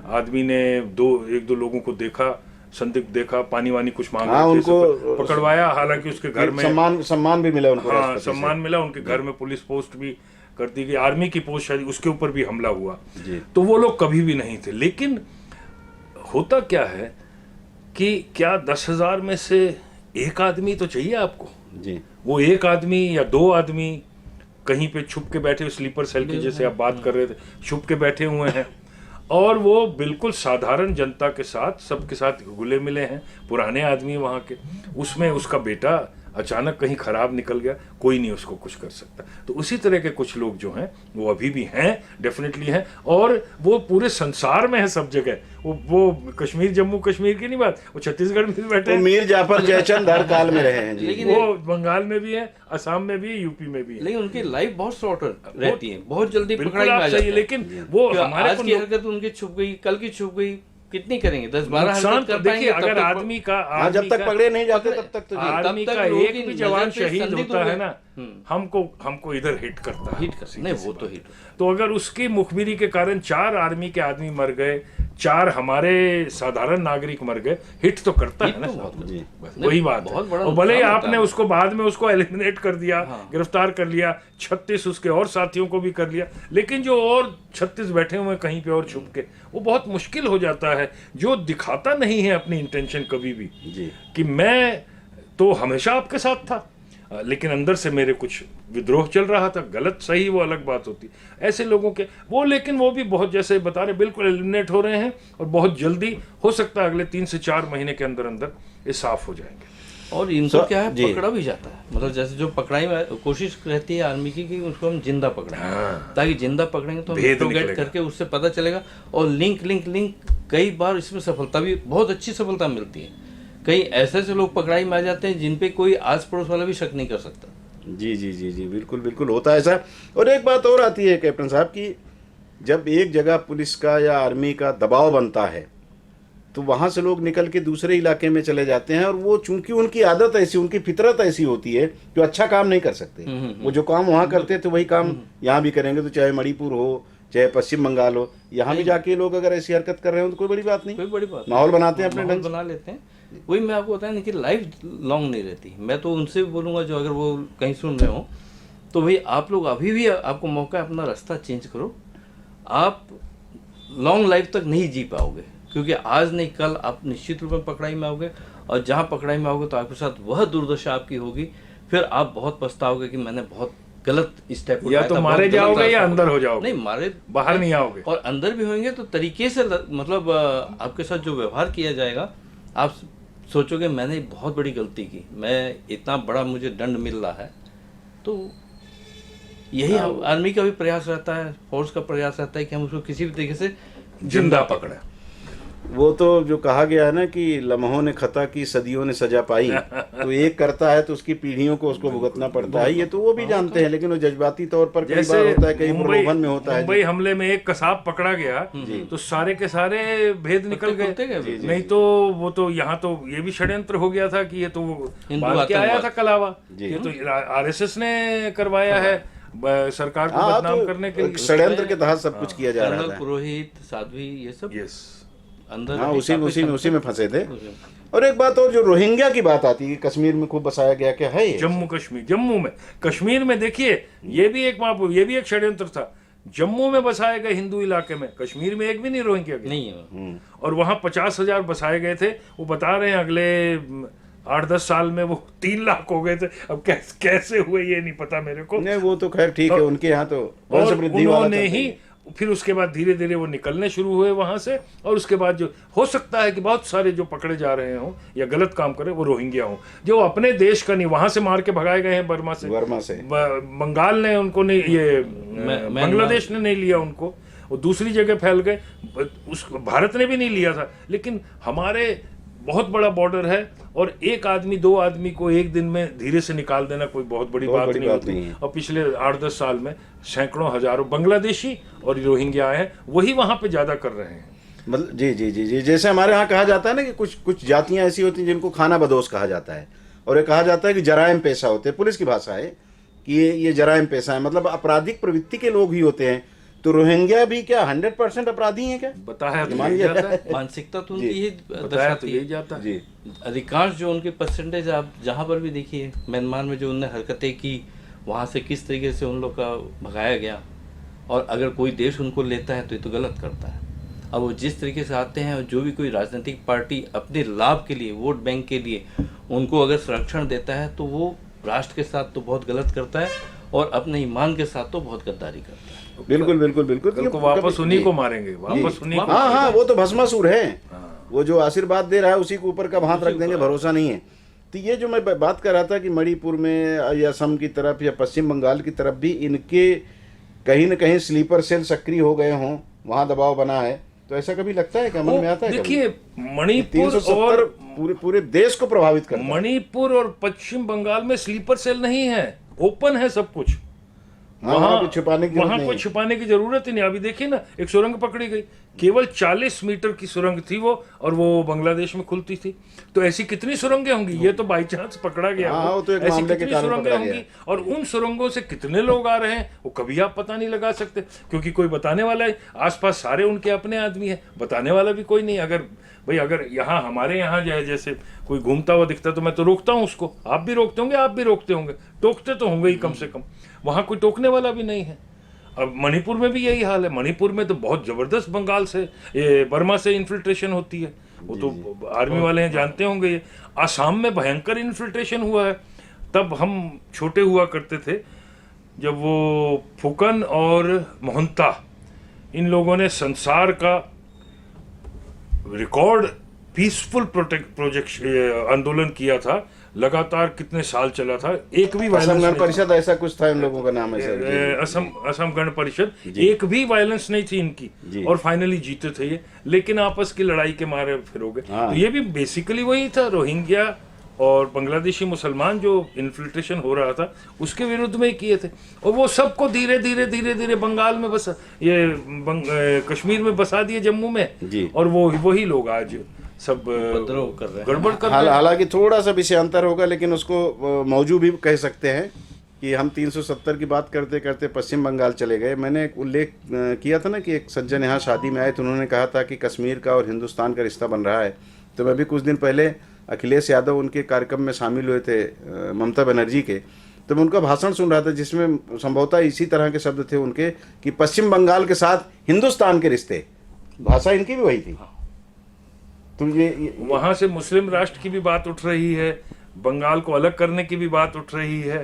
आदमी ने एक दो लोगों को देखा, संदिग्ध देखा, पानी वानी कुछ मांग हाँ, रहे थे, उनको पकड़वाया, हालांकि उसके घर में सम्मान भी मिला उनको, हाँ राष्ट्रपति से। सम्मान मिला, उनके घर में पुलिस पोस्ट भी कर दी गई, आर्मी की पोस्ट, शायद उसके ऊपर भी हमला हुआ। जी। तो वो लोग कभी भी नहीं थे। लेकिन होता क्या है कि क्या 10,000 में से एक आदमी तो चाहिए आपको। जी वो एक आदमी या दो आदमी कहीं पे छुप के बैठे, स्लीपर सेल की जैसे आप बात कर रहे थे, छुप के बैठे हुए हैं, और वो बिल्कुल साधारण जनता के साथ, सबके साथ घुले मिले हैं, पुराने आदमी वहाँ के। उसमें उसका बेटा अचानक कहीं खराब निकल गया, कोई नहीं उसको कुछ कर सकता। तो उसी तरह के कुछ लोग जो हैं वो अभी भी हैं, डेफिनेटली हैं, और वो पूरे संसार में है, सब जगह। वो कश्मीर, जम्मू कश्मीर की नहीं बात, वो छत्तीसगढ़ में भी बैठे तो हैं, मीर जाफर जयचंद हर काल में रहे हैं। जी लेकिन वो बंगाल में भी है, असम में भी है, यूपी में भी है। लेकिन उनकी लाइफ बहुत शॉर्ट रहती है, बहुत जल्दी बिल्कुल पकड़ाई में आप आ सही जाते है, हैं। लेकिन वो क्यों? हमारे आज को की हरकत उनकी छुप गई, कल की छुप गई, कितनी करेंगे? 10-12 नुकसान हरकत तो कर देखिए, पाएंगे, तब अगर तक- आदमी का हाँ, जब तक पकड़े नहीं जाते तब तक तो जी। आदमी तब तक का लोगों एक की भी नजर जवान पे शहीद संदिग्ध होता हो है गए। ना, हमको इधर हिट करता है, हिट कर, सीधी नहीं सी वो बात तो है। हिट। तो अगर उसकी मुखबिरी के कारण 4 आर्मी के आदमी मर गए, 4 हमारे साधारण नागरिक मर गए, हिट तो करता है ना तो साहब। बहुत जी बस नहीं, वही बात बहुत है। बड़ा और भले ही नुकसान होता आपने है। उसको बाद में उसको एलिमिनेट कर दिया, हाँ। गिरफ्तार कर लिया, 36 उसके और साथियों को भी कर लिया, लेकिन जो और 36 बैठे हुए हैं कहीं पे और छुप के, वो बहुत मुश्किल हो जाता है। जो दिखाता नहीं है अपनी इंटेंशन कभी भी जी कि मैं तो हमेशा आपके साथ था, लेकिन अंदर से मेरे कुछ विद्रोह चल रहा था, गलत सही वो अलग बात होती। ऐसे लोगों के वो, लेकिन वो भी बहुत, जैसे बता रहे, बिल्कुल एलिमिनेट हो रहे हैं, और बहुत जल्दी हो सकता है अगले 3 से 4 महीने के अंदर अंदर ये साफ हो जाएंगे। और इनको So, क्या है, जी। पकड़ा भी जाता है, मतलब जैसे जो पकड़ाई में कोशिश रहती है आर्मी की कि उसको हम जिंदा पकड़ें, हाँ। ताकि जिंदा पकड़ेंगे तो हम भेद इंट्रोगेट निकलेगा। करके उससे पता चलेगा। और लिंक कई बार इसमें सफलता भी, बहुत अच्छी सफलता मिलती है। कई ऐसे लोग पकड़ाई में आ जाते हैं जिन पे कोई आस पड़ोस वाला भी शक नहीं कर सकता। जी जी जी जी बिल्कुल बिल्कुल होता है ऐसा। और एक बात और आती है कैप्टन साहब कि जब एक जगह पुलिस का या आर्मी का दबाव बनता है, तो वहाँ से लोग निकल के दूसरे इलाके में चले जाते हैं, और वो चूंकि उनकी आदत ऐसी, उनकी फितरत ऐसी होती है कि अच्छा काम नहीं कर सकते। वो जो काम वहाँ करते थे वही काम यहाँ भी करेंगे, तो चाहे मणिपुर हो चाहे पश्चिम बंगाल हो, यहाँ भी जाके लोग अगर ऐसी हरकत कर रहे हो तो कोई बड़ी बात नहीं, कोई बड़ी बात माहौल बनाते हैं अपने माहौल ढंग से। बना लेते हैं। वही मैं आपको बताया ना कि लाइफ लॉन्ग नहीं रहती। मैं तो उनसे भी बोलूँगा जो अगर वो कहीं सुन रहे हो, तो भाई आप लोग अभी भी, आपको मौका है, अपना रास्ता चेंज करो। आप लॉन्ग लाइफ तक नहीं जी पाओगे, क्योंकि आज नहीं कल आप निश्चित रूप में पकड़ाई में आओगे, और जहाँ पकड़ाई में आओगे तो आपके साथ वह दुर्दशा आपकी होगी। फिर आप बहुत पछताओगे कि मैंने बहुत गलत स्टेप या तो मारे जाओगे या अंदर हो जाओगे, नहीं मारे, बाहर नहीं आओगे। और अंदर भी होंगे तो तरीके से, मतलब आपके साथ जो व्यवहार किया जाएगा, आप सोचोगे मैंने बहुत बड़ी गलती की, मैं इतना बड़ा मुझे दंड मिल रहा है। तो यही आर्मी का भी प्रयास रहता है, फोर्स का प्रयास रहता है कि हम उसको किसी भी तरीके से जिंदा पकड़े। वो तो जो कहा गया है ना कि लम्हों ने खता की सदियों ने सजा पाई, तो एक करता है तो उसकी पीढ़ियों को उसको भुगतना पड़ता है, ये तो वो भी जानते हैं। लेकिन वो जजबाती तौर पर कई जैसे बार होता है, कई प्रलोभन में होता है। मुंबई हमले में एक कसाब पकड़ा गया, तो सारे के सारे भेद निकल खुलते गए। गए। नहीं तो वो तो यहाँ तो ये भी षड्यंत्र हो गया था कि ये तो हिंदू बांध के आया आतंकवाद। था कलावा, जी। ये तो आरएसएस ने करवाया है, सरकार को हाँ, बदनाम तो करने के लिए। षड्यंत्र के तहत सब कुछ किया जा रहा कर्नल था। पुरोहित, साध्वी, ये सब यस, अंदर हाँ, ही उसी काफी उसी में फंसे थे। उसी में। और एक बात और, जो रोहिंग्या की बात आती है, कश्मीर में खूब बसाया गया, क्या है ये? जम्मू कश्मीर, जम्मू में, कश्मीर में देखिए, ये भी एक षड्यंत्र था। जम्मू में बसाए गए हिंदू इलाके में, कश्मीर में एक भी नहीं रोहिंग्या के। नहीं है। और वहां 50,000 बसाए गए थे। वो बता रहे हैं अगले 8-10 साल में वो 3 लाख हो गए थे। अब कैसे हुए ये नहीं पता मेरे को। नहीं, वो तो खैर ठीक है, उनके यहाँ तो वंश और वृद्धि वाला उन्होंने चलता ही है। फिर उसके बाद धीरे धीरे वो निकलने शुरू हुए वहां से। और उसके बाद जो हो सकता है कि बहुत सारे जो पकड़े जा रहे हों या गलत काम करे वो रोहिंग्या हों, जो अपने देश का नहीं, वहां से मार के भगाए गए हैं बर्मा से। बंगाल ने उनको नहीं, ये बांग्लादेश ने नहीं लिया उनको, वो दूसरी जगह फैल गए। उस भारत ने भी नहीं लिया था। लेकिन हमारे बहुत बड़ा बॉर्डर है और एक आदमी 2 आदमी को एक दिन में धीरे से निकाल देना कोई बहुत बड़ी बात नहीं होती। और पिछले 8-10 साल में सैकड़ों हजारों बांग्लादेशी और रोहिंग्या आए हैं, वही वहां पे ज्यादा कर रहे हैं। मतलब जी जी जी जी, जैसे हमारे यहाँ कहा जाता है ना कि कुछ जातियां ऐसी होती हैं जिनको खाना बदोश कहा जाता है, और ये कहा जाता है कि जराइम पेशा होते हैं, पुलिस की भाषा है कि ये जराइम पेशा है, मतलब आपराधिक प्रवृत्ति के लोग ही होते हैं। तो रोहिंग्या भी क्या 100% अपराधी हैं क्या? बताया तो यही जाता है, मानसिकता तो उनकी ही बताया तो यही जाता है जी। अधिकांश जो उनके परसेंटेज आप जहाँ पर भी देखिए, म्यांमार में जो उनने हरकतें की, वहाँ से किस तरीके से उन लोग का भगाया गया। और अगर कोई देश उनको लेता है तो ये तो गलत करता है। अब वो जिस तरीके से आते हैं, और जो भी कोई राजनीतिक पार्टी अपने लाभ के लिए, वोट बैंक के लिए उनको अगर संरक्षण देता है, तो वो राष्ट्र के साथ तो बहुत गलत करता है और अपने ईमान के साथ तो बहुत गद्दारी करता है। बिल्कुल बिल्कुल बिल्कुल। तो वापस उन्हीं को मारेंगे, वापस उन्हीं को। हाँ, वो तो भस्मासुर है। वो जो आशीर्वाद दे रहा है उसी के ऊपर कब हाथ रख देंगे, भरोसा नहीं है। तो ये जो मैं बात कर रहा था कि मणिपुर में या असम की तरफ या पश्चिम बंगाल की तरफ भी इनके कहीं न कहीं स्लीपर सेल सक्रिय हो गए हों, वहाँ दबाव बना है, तो ऐसा कभी लगता है क्या, मन में आता है? देखिए, मणिपुर और पूरे देश को प्रभावित करता है। मणिपुर और पश्चिम बंगाल में स्लीपर सेल नहीं है, ओपन है सब कुछ। वहाँ कोई छुपाने की जरूरत ही नहीं। अभी देखिए ना, एक सुरंग पकड़ी गई, केवल 40 मीटर की सुरंग थी वो, और वो बांग्लादेश में खुलती थी। तो ऐसी कितनी सुरंगें होंगी? ये तो बाई चांस पकड़ा गया, तो एक ऐसी मामले के कितनी कारण सुरंगें पकड़ा होंगी? गया। और उन सुरंगों से कितने लोग आ रहे हैं वो कभी आप पता नहीं लगा सकते, क्योंकि कोई बताने वाला है। आसपास सारे उनके अपने आदमी है, बताने वाला भी कोई नहीं। अगर यहाँ हमारे यहाँ जैसे कोई घूमता हुआ दिखता तो मैं तो रोकता हूँ उसको, आप भी रोकते होंगे, आप भी रोकते होंगे, टोकते तो होंगे ही कम से कम। वहाँ कोई टोकने वाला भी नहीं है। अब मणिपुर में भी यही हाल है। मणिपुर में तो बहुत जबरदस्त बंगाल से, ये बर्मा से इन्फिल्ट्रेशन होती है, वो तो आर्मी वाले हैं, जानते होंगे ये। आसाम में भयंकर इन्फिल्ट्रेशन हुआ है। तब हम छोटे हुआ करते थे, जब वो फुकन और मोहंता, इन लोगों ने संसार का रिकॉर्ड पीसफुल प्रोजेक्ट आंदोलन किया था। लगातार कितने साल चला था, एक भी असम गण परिषद ऐसा कुछ था इन लोगों का नाम है, असम गण परिषद, एक भी वायलेंस नहीं थी इनकी, और फाइनली जीते थे ये। लेकिन आपस की लड़ाई के मारे फिर हो गए। तो ये भी बेसिकली वही था, रोहिंग्या और बांग्लादेशी मुसलमान जो इन्फिल्ट्रेशन हो रहा था उसके विरुद्ध में ही किए थे। और वो सबको धीरे धीरे बंगाल में बसा, ये कश्मीर में बसा दिए, जम्मू में। और वो वही लोग आज सब कर रहे हैं, गड़बड़ कर रहे हैं। हालांकि थोड़ा सा विषय अंतर होगा, लेकिन उसको मौजू भी कह सकते हैं कि हम 370 की बात करते करते पश्चिम बंगाल चले गए। मैंने एक उल्लेख किया था ना कि एक सज्जन यहाँ शादी में आए तो उन्होंने कहा था कि कश्मीर का और हिंदुस्तान का रिश्ता बन रहा है। तो मैं भी कुछ दिन पहले अखिलेश यादव उनके कार्यक्रम में शामिल हुए थे, ममता बनर्जी के, तो मैं उनका भाषण सुन रहा था जिसमें संभवतः इसी तरह के शब्द थे उनके कि पश्चिम बंगाल के साथ हिंदुस्तान के रिश्ते। भाषा इनकी भी वही थी। तो ये वहां से मुस्लिम राष्ट्र की भी बात उठ रही है, बंगाल को अलग करने की भी बात उठ रही है।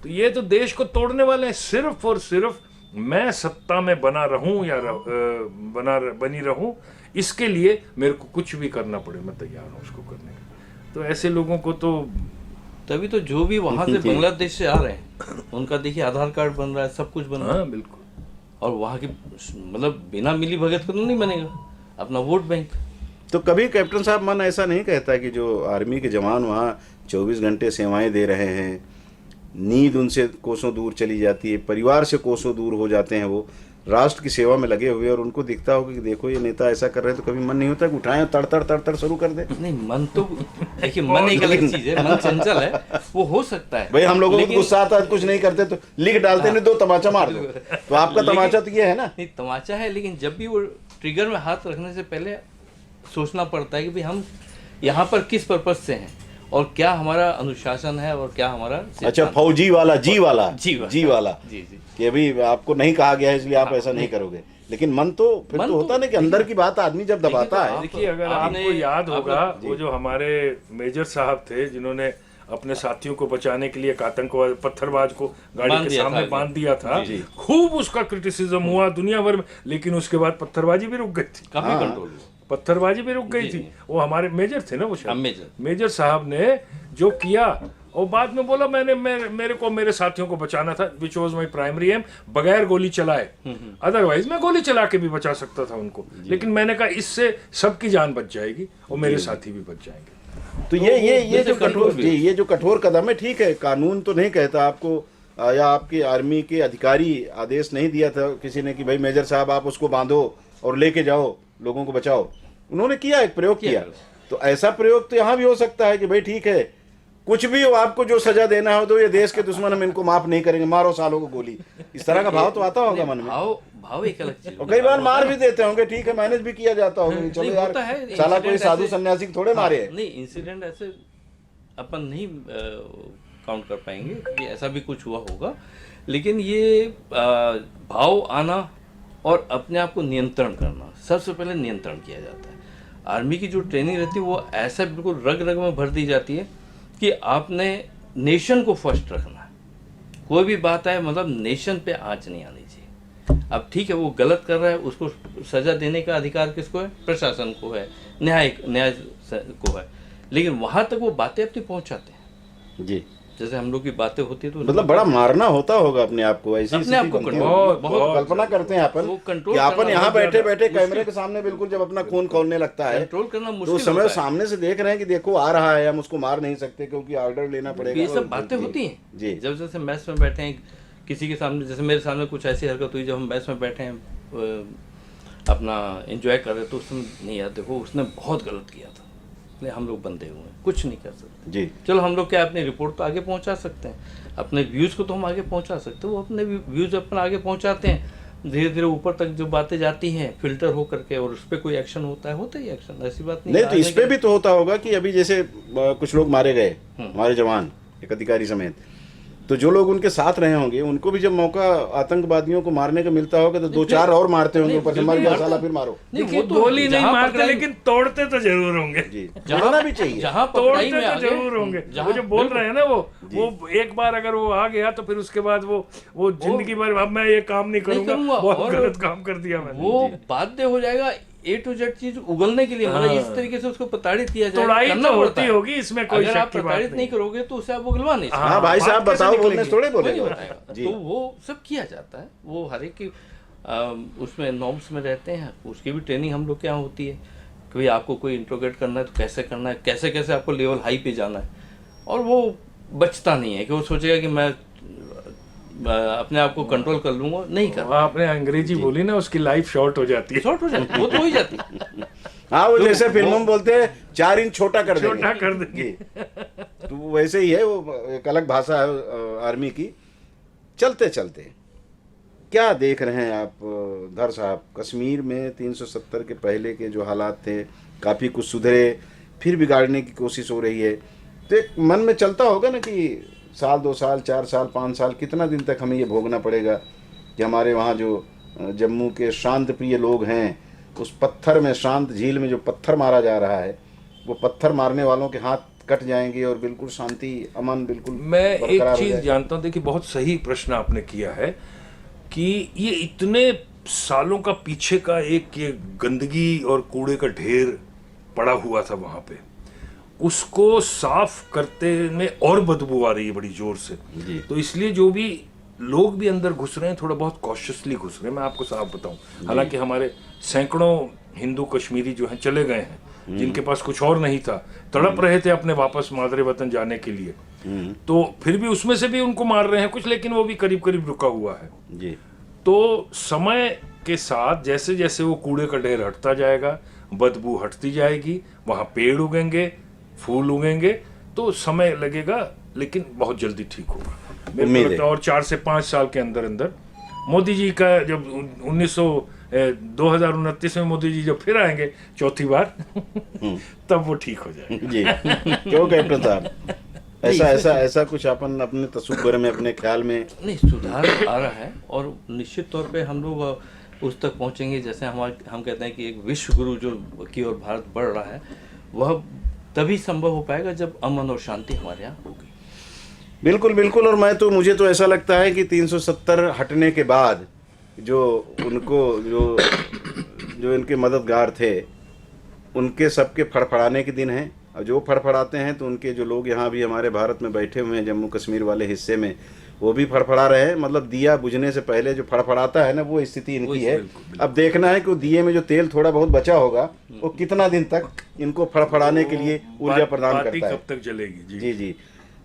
तो ये तो देश को तोड़ने वाले हैं। सिर्फ और सिर्फ मैं सत्ता में बना रहूं या बनी रहूं, इसके लिए मेरे को कुछ भी करना पड़े, मैं तैयार हूं उसको करने का। तो ऐसे लोगों को तो तभी तो जो भी वहां से बांग्लादेश से आ रहे हैं उनका देखिए आधार कार्ड बन रहा है, सब कुछ बन रहा है। हाँ बिल्कुल। और वहाँ की मतलब बिना मिली भगत को तो नहीं बनेगा अपना वोट बैंक। तो कभी कैप्टन साहब मन ऐसा नहीं कहता कि जो आर्मी के जवान वहाँ 24 घंटे सेवाएं दे रहे हैं, नींद उनसे कोसों दूर चली जाती है, परिवार से कोसों दूर हो जाते हैं वो, राष्ट्र की सेवा में लगे हुए और उनको दिखता हो कि देखो ये नेता ऐसा कर रहे हैं, तो कभी मन नहीं होता कि उठाएं तड़ तड़ तड़ तड़ शुरू कर दे? नहीं, मन तो देखिए, मन एक अलग चीज है, मन चंचल है, वो हो सकता है भाई। हम लोगों को लेकिन- गुस्सा आता है, कुछ नहीं करते तो लिख डालते हैं, 2 तमाचा मार दो। तो आपका लेकिन- तमाचा तो ये है ना। नहीं, तमाचा है, लेकिन जब भी वो ट्रिगर में हाथ रखने से पहले सोचना पड़ता है कि भाई हम यहाँ पर किस पर्पज से हैं और क्या हमारा अनुशासन है और क्या हमारा अच्छा, सिद्धांत। फौजी वाला, जी वाला, जी वाला। जी वाला, जी जी कि अभी आपको नहीं कहा गया है इसलिए आप हाँ, ऐसा नहीं नहीं। करोगे, लेकिन मन तो फिर मन तो होता तो- ना कि अंदर की बात आदमी जब दबाता है। देखिए, अगर आपने- आपको याद होगा, आपने- वो जो हमारे मेजर साहब थे जिन्होंने अपने साथियों को बचाने के लिए एक आतंकवाद पत्थरबाज को गाड़ी बांध के दिया सामने था। बांध दिया था, जी। खूब उसका क्रिटिसिज्म हुआ दुनिया भर में, लेकिन उसके बाद पत्थरबाजी भी रुक गई थी। काफी हाँ। कंट्रोल हुआ। पत्थरबाजी भी रुक गई जी, थी। जी। वो हमारे मेजर थे ना, वो हाँ, मेजर। मेजर साहब ने जो किया, और बाद में बोला मेरे को मेरे साथियों को बचाना था, which was my primary aim, बगैर गोली चलाए, अदरवाइज मैं गोली चला के भी बचा सकता था उनको, लेकिन मैंने कहा इससे सबकी जान बच जाएगी और मेरे साथी भी बच जाएंगे। तो ये जैसे जो कठोर, कंट्रोल भी जी, ये जो कठोर कदम है, ठीक है, कानून तो नहीं कहता आपको, या आपके आर्मी के अधिकारी आदेश नहीं दिया था किसी ने कि भाई मेजर साहब आप उसको बांधो और लेके जाओ, लोगों को बचाओ। उन्होंने किया, एक प्रयोग किया। तो ऐसा प्रयोग तो यहाँ भी हो सकता है कि भाई ठीक है, कुछ भी हो, आपको जो सजा देना हो तो ये देश के दुश्मन हम इनको माफ नहीं करेंगे, मारो सालों को गोली, इस तरह का भाव तो आता होगा मन में। भाव एक अलग चीज और कई बार मार भी देते होंगे, ठीक है, मैनेज भी किया जाता होगा, चलो नहीं, यार होता है, साला कोई इंसिडेंट साधु ऐसे- सन्यासी को थोड़े मारे हैं। नहीं, इंसिडेंट ऐसे अपन नहीं काउंट कर पाएंगे कि ऐसा भी कुछ हुआ होगा, लेकिन ये भाव आना और अपने आप को नियंत्रण करना, सबसे पहले नियंत्रण किया जाता है। आर्मी की जो ट्रेनिंग रहती है वो ऐसा बिल्कुल रग रग में भर दी जाती है कि आपने नेशन को फर्स्ट रखना है। कोई भी बात आए, मतलब नेशन पे आंच नहीं आनी चाहिए। अब ठीक है, वो गलत कर रहा है, उसको सजा देने का अधिकार किसको है? प्रशासन को है, न्याय को है, लेकिन वहां तक वो बातें अपनी पहुंचाते हैं। जी, जैसे हम लोग की बातें होती है तो मतलब बड़ा मारना होता होगा अपने आप को, ऐसी अपने आप को स्थिति बनती control- होगी। बहुत कल्पना करते हैं अपन वो control कि अपन करना यहाँ बहुत बैठे ज्यादा बैठे कैमरे के सामने बिल्कुल जब अपना खून खौलने लगता है, कंट्रोल करना तो मुश्किल उस समय होता है। सामने से देख रहे हैं कि देखो आ रहा है, हम उसको मार नहीं सकते क्योंकि ऑर्डर लेना पड़ेगा। ये सब और- बातें जी, होती जी हैं। जब जैसे मैच में बैठे हैं, किसी के सामने, जैसे मेरे सामने कुछ ऐसी हरकत हुई, जब हम मैच में बैठे हैं अपना एंजॉय कर रहे, तो उस समय नहीं यार देखो उसने बहुत गलत किया था, इसलिए हम लोग बंधे हुए हैं, कुछ नहीं कर सकते। जी, चलो हम लोग क्या अपनी रिपोर्ट तो आगे पहुंचा सकते हैं, अपने व्यूज़ को तो हम आगे पहुंचा सकते हैं, वो अपने व्यूज़ अपन आगे पहुंचाते हैं, धीरे धीरे ऊपर तक जो बातें जाती हैं फिल्टर हो करके, और उस पर कोई एक्शन होता ही एक्शन, ऐसी बात नहीं नहीं है। तो इस पे भी तो होता होगा कि अभी जैसे कुछ लोग मारे गए, हम्म। हमारे जवान, एक अधिकारी समेत, तो जो लोग उनके साथ रहे होंगे उनको भी जब मौका आतंकवादियों को मारने का मिलता होगा तो 2-4 और मारते होंगे ऊपर से, मर गया साला फिर मारो। नहीं, देखिए, वो तो गोली नहीं जहाँ मारते, पकड़ाई- लेकिन तोड़ते तो जरूर होंगे। जी, जहाँ- जोड़ना भी चाहिए। जहाँ तोड़ते पकड़ाई में तो आ गए, जरूर होंगे। जहाँ- वो जो बोल बिल्कुल। रहे हैं ना, वो एक बार अगर वो आ गया तो फिर उसके बाद वो जिंदगी भर अब मैं ये काम नहीं करूंगा, करूंगा, बहुत और गलत काम कर दिया मैंने। वो बाध्य हो जाएगा A to Z चीज उगलने के लिए, मतलब इस तरीके से उसको प्रताड़ित किया जाएगा, तोड़ाई करना तो पड़ता होती है। होगी, इसमें कोई अगर शक आप की बात प्रताड़ित नहीं नहीं। करोगे तो उसे आप उगलवा नहीं सकते। हाँ भाई बात साहब कैसे बताओ, बोलने निकलेगी? से थोड़े कोई नहीं बोलेगा। बताएगा। जी, तो वो सब किया जाता है, वो हर एक की उसमें नॉर्म्स में रहते हैं, उसकी भी ट्रेनिंग हम लोग के यहाँ होती है कि भाई आपको कोई इंट्रोगेट करना है तो कैसे करना है, कैसे कैसे आपको लेवल हाई पे जाना है, और वो बचता नहीं है कि वो सोचेगा कि मैं अपने आप को कंट्रोल कर लूंगा, नहीं कर आपने अंग्रेजी बोली ना, उसकी लाइफ शॉर्ट हो जाती है। शॉर्ट हो जाती है, वो तो हो ही जाती है। हाँ, वो जैसे फिल्मों में बोलते हैं 4 इंच छोटा कर देंगे। छोटा कर देंगे। जी, तो वो वैसे ही है, वो एक अलग भाषा है आर्मी की। चलते चलते क्या देख रहे हैं आप धर साहब, कश्मीर में 370 के पहले के जो हालात थे काफ़ी कुछ सुधरे, फिर बिगाड़ने की कोशिश हो रही है, तो एक मन में चलता होगा ना कि साल 2 साल 4 साल 5 साल कितना दिन तक हमें ये भोगना पड़ेगा कि हमारे वहाँ जो जम्मू के शांत प्रिय लोग हैं, उस पत्थर में, शांत झील में जो पत्थर मारा जा रहा है, वो पत्थर मारने वालों के हाथ कट जाएंगे और बिल्कुल शांति अमन बिल्कुल मैं एक बरकरार हो चीज जाएगा। जानता हूँ, देखिए बहुत सही प्रश्न आपने किया है कि ये इतने सालों का पीछे का एक ये गंदगी और कूड़े का ढेर पड़ा हुआ था वहां पे, उसको साफ करते में और बदबू आ रही है बड़ी जोर से। जी। तो इसलिए जो भी लोग भी अंदर घुस रहे हैं थोड़ा बहुत कॉशियसली घुस रहे हैं, मैं आपको साफ बताऊं। हालांकि हमारे सैकड़ों हिंदू कश्मीरी जो हैं चले गए हैं, जिनके पास कुछ और नहीं था, तड़प रहे थे अपने वापस मादरे वतन जाने के लिए, तो फिर भी उसमें से भी उनको मार रहे हैं कुछ, लेकिन वो भी करीब करीब रुका हुआ है। जी, तो समय के साथ जैसे जैसे वो कूड़े का ढेर हटता जाएगा, बदबू हटती जाएगी, वहाँ पेड़ उगेंगे, फूल उगेंगे, तो समय लगेगा लेकिन बहुत जल्दी ठीक होगा। मेरे को लगता है और 4 से 5 साल के अंदर अंदर मोदी जी का जब 2029 में मोदी जी जब फिर आएंगे चौथी बार तब वो ठीक हो जाएगा। जी क्यों कैप्टन साहब, ऐसा कुछ अपन अपने तस्वीर में, अपने ख्याल में? नहीं, सुधार आ रहा है और निश्चित तौर पे हम लोग उस तक पहुंचेंगे। जैसे हम कहते हैं कि एक विश्व गुरु जो की ओर भारत बढ़ रहा है, वह तभी संभव हो पाएगा जब अमन और शांति हमारे यहाँ होगी। बिल्कुल बिल्कुल। और मुझे तो ऐसा लगता है कि 370 हटने के बाद जो इनके मददगार थे, उनके सबके फड़फड़ाने के दिन हैं। और जो फड़फड़ाते हैं तो उनके जो लोग यहाँ भी हमारे भारत में बैठे हुए हैं, जम्मू कश्मीर वाले हिस्से में, वो भी फड़फड़ा रहे हैं। मतलब दिया बुझने से पहले जो फड़फड़ाता है ना, वो स्थिति इनकी है। अब देखना है कि वो दिए में जो तेल थोड़ा बहुत बचा होगा वो कितना दिन तक इनको फड़फड़ाने के लिए ऊर्जा प्रदान करता है, कब तक चलेगी। जी जी।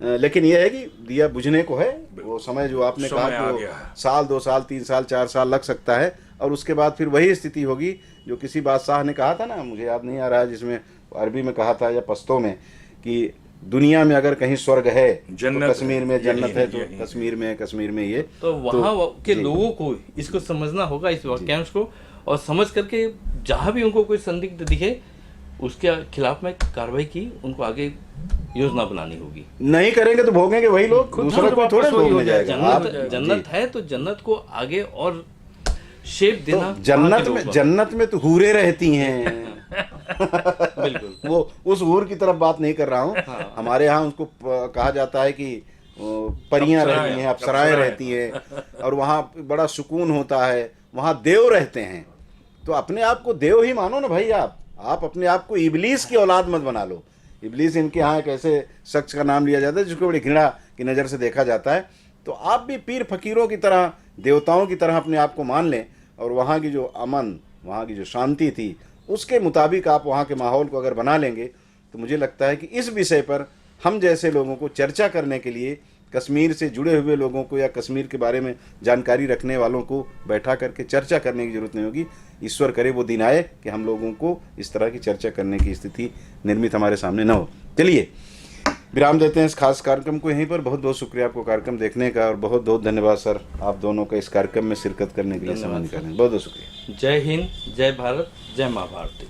लेकिन यह है कि दिया बुझने को है, वो समय जो आपने कहा कि साल 2 साल 3 साल 4 साल लग सकता है, और उसके बाद फिर वही स्थिति होगी जो किसी बादशाह ने कहा था ना, मुझे याद नहीं आ रहा है, जिसमें अरबी में कहा था या पश्तो में, कि दुनिया में अगर कहीं स्वर्ग है तो कश्मीर में जन्नत है, तो कश्मीर में ये। तो वहाँ के लोगों को इसको समझना होगा, इस वाक्यांश को, और समझ करके जहाँ भी उनको कोई संदिग्ध दिखे उसके खिलाफ में कार्रवाई की उनको आगे योजना बनानी होगी। नहीं करेंगे तो भोगेंगे वही लोग, दूसरा कोई थोड़ा भोगने जाएगा। जन्नत है तो जन्नत को आगे और शेप देना। तो जन्नत में तो हूरें रहती हैं बिल्कुल। वो उस हूर की तरफ बात नहीं कर रहा हूँ। हाँ। हमारे यहाँ उसको कहा जाता है कि परियां रहती हैं, अप्सराएं रहती हैं, और वहाँ बड़ा सुकून होता है, वहाँ देव रहते हैं। तो अपने आप को देव ही मानो ना भाई। आप अपने आप को इबलीस की औलाद मत बना लो। इबलीस इनके यहाँ एक ऐसे शख्स का नाम लिया जाता है जिसको बड़ी घृणा की नज़र से देखा जाता है। तो आप भी पीर फकीरों की तरह, देवताओं की तरह अपने आप को मान लें, और वहाँ की जो अमन, वहाँ की जो शांति थी, उसके मुताबिक आप वहाँ के माहौल को अगर बना लेंगे, तो मुझे लगता है कि इस विषय पर हम जैसे लोगों को चर्चा करने के लिए, कश्मीर से जुड़े हुए लोगों को या कश्मीर के बारे में जानकारी रखने वालों को बैठा करके चर्चा करने की ज़रूरत नहीं होगी। ईश्वर करे वो दिन आए कि हम लोगों को इस तरह की चर्चा करने की स्थिति निर्मित हमारे सामने न हो। चलिए विराम देते हैं इस खास कार्यक्रम को यहीं पर। बहुत बहुत शुक्रिया आपको कार्यक्रम देखने का, और बहुत बहुत धन्यवाद सर आप दोनों का इस कार्यक्रम में शिरकत करने के लिए समय निकालने। बहुत बहुत शुक्रिया। जय हिंद, जय भारत, जय माँ भारती।